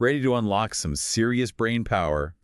Ready to unlock some serious brain power?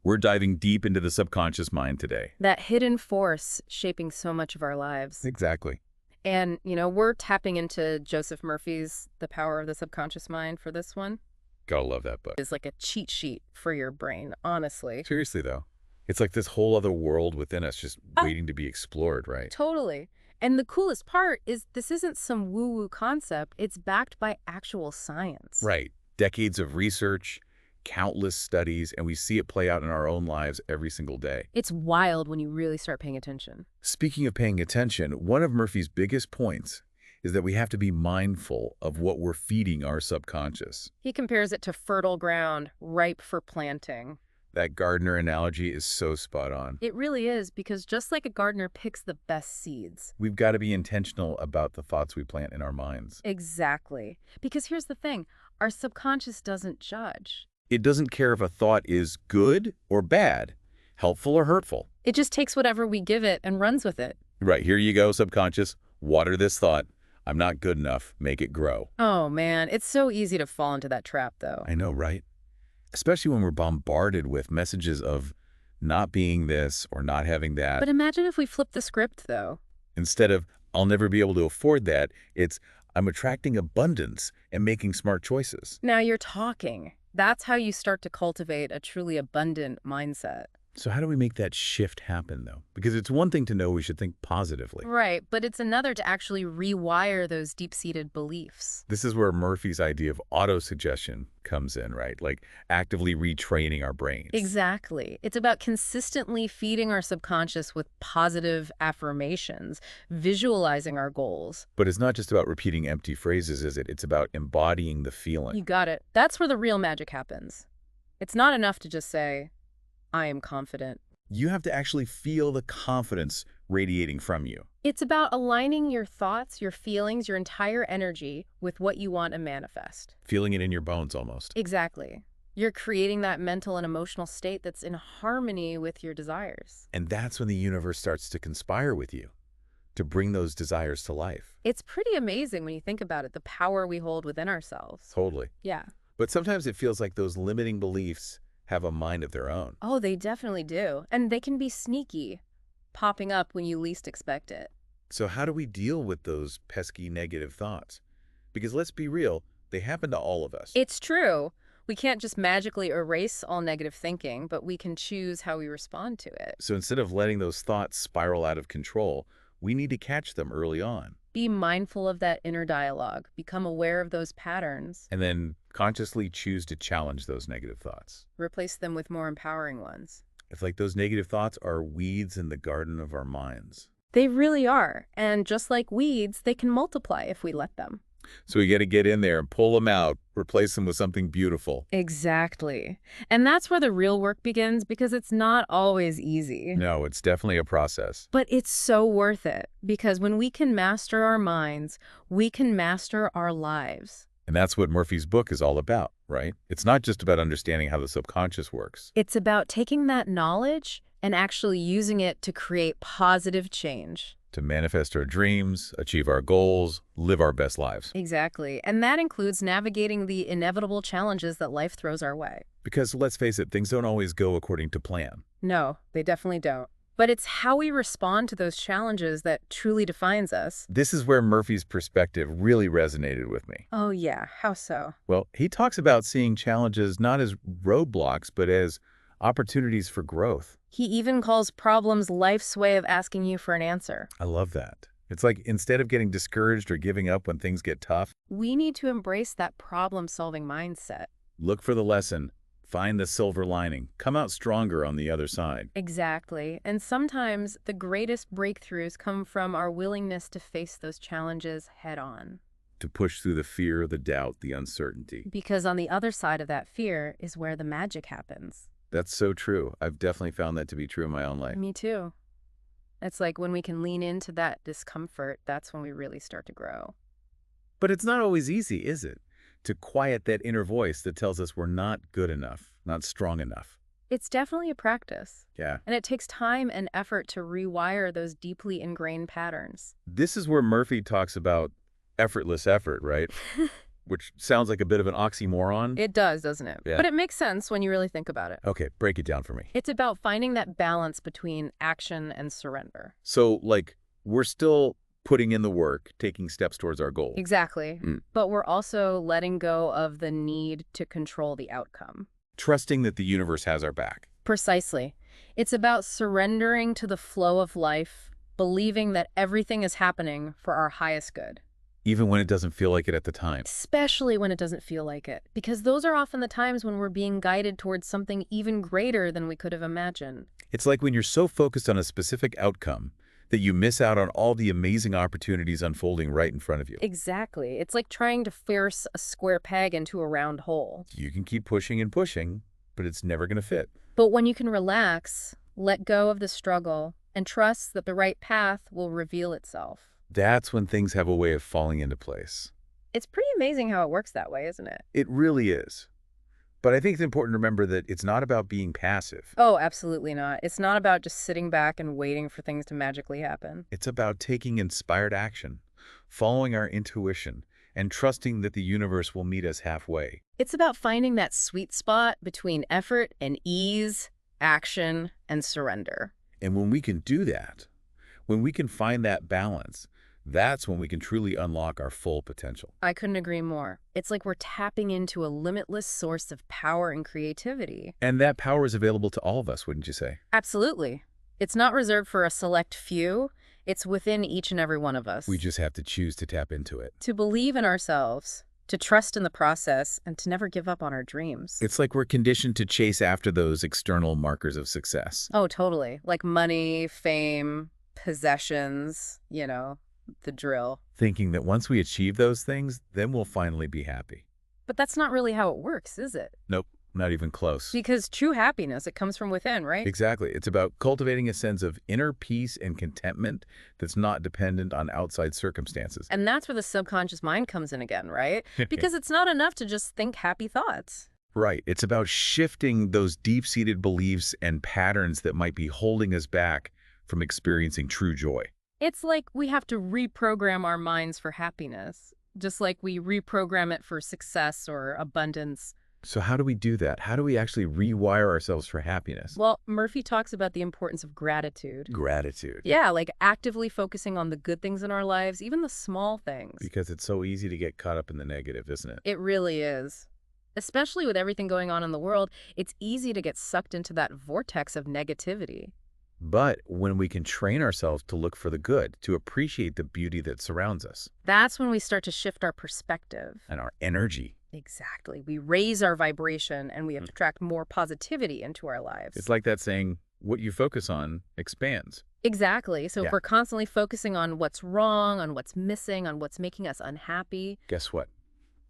We're diving deep into the subconscious mind today. That hidden force shaping so much of our lives. Exactly. And, we're tapping into Joseph Murphy's The Power of the Subconscious Mind for this one. Gotta love that book. It's like a cheat sheet for your brain, honestly. Seriously, though. It's like this whole other world within us just waiting to be explored, right? Totally. And the coolest part is this isn't some woo-woo concept. It's backed by actual science. Right. Decades of research, countless studies, and we see it play out in our own lives every single day. It's wild when you really start paying attention. Speaking of paying attention, one of Murphy's biggest points is that we have to be mindful of what we're feeding our subconscious. He compares it to fertile ground, ripe for planting. That gardener analogy is so spot on. It really is, because just like a gardener picks the best seeds. We've got to be intentional about the thoughts we plant in our minds. Exactly. Because here's the thing, our subconscious doesn't judge. It doesn't care if a thought is good or bad, helpful or hurtful. It just takes whatever we give it and runs with it. Right, here you go, subconscious. Water this thought. I'm not good enough. Make it grow. Oh man, it's so easy to fall into that trap though. I know, right? Especially when we're bombarded with messages of not being this or not having that. But imagine if we flip the script though. Instead of, I'll never be able to afford that, it's, I'm attracting abundance and making smart choices. Now you're talking. That's how you start to cultivate a truly abundant mindset. So how do we make that shift happen, though? Because it's one thing to know we should think positively. Right, but it's another to actually rewire those deep-seated beliefs. This is where Murphy's idea of auto-suggestion comes in, right? Like actively retraining our brains. Exactly. It's about consistently feeding our subconscious with positive affirmations, visualizing our goals. But it's not just about repeating empty phrases, is it? It's about embodying the feeling. You got it. That's where the real magic happens. It's not enough to just say, I am confident. You have to actually feel the confidence radiating from you. It's about aligning your thoughts, your feelings, your entire energy with what you want to manifest. Feeling it in your bones almost. Exactly. You're creating that mental and emotional state that's in harmony with your desires. And that's when the universe starts to conspire with you to bring those desires to life. It's pretty amazing when you think about it, the power we hold within ourselves. Totally. Yeah. But sometimes it feels like those limiting beliefs have a mind of their own. Oh, they definitely do. And they can be sneaky, popping up when you least expect it. So how do we deal with those pesky negative thoughts? Because let's be real, they happen to all of us. It's true. We can't just magically erase all negative thinking, but we can choose how we respond to it. So instead of letting those thoughts spiral out of control, we need to catch them early on. Be mindful of that inner dialogue. Become aware of those patterns. And then consciously choose to challenge those negative thoughts. Replace them with more empowering ones. It's like those negative thoughts are weeds in the garden of our minds. They really are. And just like weeds, they can multiply if we let them. So we got to get in there and pull them out, replace them with something beautiful. Exactly. And that's where the real work begins, because it's not always easy. No, it's definitely a process. But it's so worth it, because when we can master our minds, we can master our lives. And that's what Murphy's book is all about, right? It's not just about understanding how the subconscious works. It's about taking that knowledge and actually using it to create positive change. To manifest our dreams, achieve our goals, live our best lives. Exactly. And that includes navigating the inevitable challenges that life throws our way. Because let's face it, things don't always go according to plan. No, they definitely don't. But it's how we respond to those challenges that truly defines us. This is where Murphy's perspective really resonated with me. Oh yeah, how so? Well, he talks about seeing challenges not as roadblocks, but as opportunities for growth. He even calls problems life's way of asking you for an answer. I love that. It's like instead of getting discouraged or giving up when things get tough, We need to embrace that problem-solving mindset. look for the lesson, find the silver lining, come out stronger on the other side. Exactly. And sometimes the greatest breakthroughs come from our willingness to face those challenges head-on. To push through the fear, the doubt, the uncertainty. Because on the other side of that fear is where the magic happens. That's so true. I've definitely found that to be true in my own life. Me too. It's like when we can lean into that discomfort, that's when we really start to grow. But it's not always easy, is it? To quiet that inner voice that tells us we're not good enough, not strong enough. It's definitely a practice. Yeah. And it takes time and effort to rewire those deeply ingrained patterns. This is where Murphy talks about effortless effort, right? which sounds like a bit of an oxymoron. It does, doesn't it? Yeah. But it makes sense when you really think about it. Okay, break it down for me. It's about finding that balance between action and surrender. So, like, we're still putting in the work, taking steps towards our goal. Exactly. Mm. But we're also letting go of the need to control the outcome. Trusting that the universe has our back. Precisely. It's about surrendering to the flow of life, believing that everything is happening for our highest good. Even when it doesn't feel like it at the time. Especially when it doesn't feel like it, because those are often the times when we're being guided towards something even greater than we could have imagined. It's like when you're so focused on a specific outcome that you miss out on all the amazing opportunities unfolding right in front of you. Exactly. It's like trying to force a square peg into a round hole. You can keep pushing and pushing, but it's never going to fit. But when you can relax, let go of the struggle, and trust that the right path will reveal itself. That's when things have a way of falling into place. It's pretty amazing how it works that way, isn't it? It really is. But I think it's important to remember that it's not about being passive. Oh, absolutely not. It's not about just sitting back and waiting for things to magically happen. It's about taking inspired action, following our intuition, and trusting that the universe will meet us halfway. It's about finding that sweet spot between effort and ease, action and surrender. And when we can do that, when we can find that balance, that's when we can truly unlock our full potential. I couldn't agree more. It's like we're tapping into a limitless source of power and creativity. And that power is available to all of us, wouldn't you say? Absolutely. It's not reserved for a select few. It's within each and every one of us. We just have to choose to tap into it. To believe in ourselves, to trust in the process, and to never give up on our dreams. It's like we're conditioned to chase after those external markers of success. Oh, totally. Like money, fame, possessions, the drill. Thinking that once we achieve those things, then we'll finally be happy. But that's not really how it works, is it? Nope, not even close. Because true happiness, it comes from within, right? Exactly. It's about cultivating a sense of inner peace and contentment that's not dependent on outside circumstances. And that's where the subconscious mind comes in again, right? Because it's not enough to just think happy thoughts. Right. It's about shifting those deep-seated beliefs and patterns that might be holding us back from experiencing true joy. It's like we have to reprogram our minds for happiness, just like we reprogram it for success or abundance. So how do we do that? How do we actually rewire ourselves for happiness? Well, Murphy talks about the importance of gratitude. Gratitude. Yeah, like actively focusing on the good things in our lives, even the small things. Because it's so easy to get caught up in the negative, isn't it? It really is. Especially with everything going on in the world, it's easy to get sucked into that vortex of negativity. But when we can train ourselves to look for the good, to appreciate the beauty that surrounds us. That's when we start to shift our perspective. And our energy. Exactly. We raise our vibration and we attract more positivity into our lives. It's like that saying, what you focus on expands. Exactly. So Yeah. if we're constantly focusing on what's wrong, on what's missing, on what's making us unhappy. Guess what?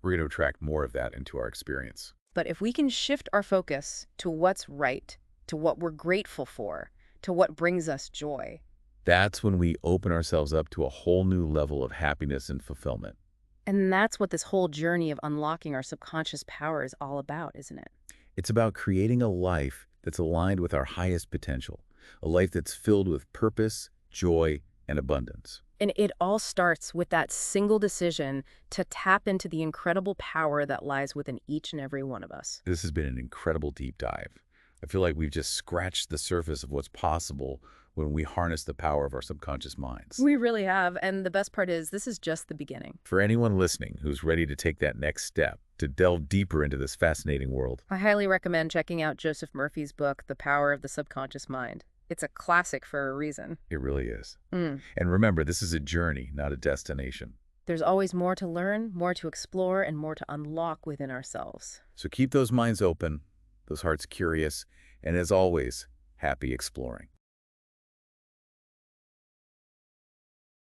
We're going to attract more of that into our experience. But if we can shift our focus to what's right, to what we're grateful for, to what brings us joy. That's when we open ourselves up to a whole new level of happiness and fulfillment. And that's what this whole journey of unlocking our subconscious power is all about, isn't it? It's about creating a life that's aligned with our highest potential, a life that's filled with purpose, joy, and abundance. And it all starts with that single decision to tap into the incredible power that lies within each and every one of us. This has been an incredible deep dive. I feel like we've just scratched the surface of what's possible when we harness the power of our subconscious minds. We really have. And the best part is, this is just the beginning. For anyone listening who's ready to take that next step, to delve deeper into this fascinating world, I highly recommend checking out Joseph Murphy's book, The Power of the Subconscious Mind. It's a classic for a reason. it really is. Mm. And remember, this is a journey, not a destination. There's always more to learn, more to explore, and more to unlock within ourselves. So keep those minds open, those hearts curious, and as always, happy exploring.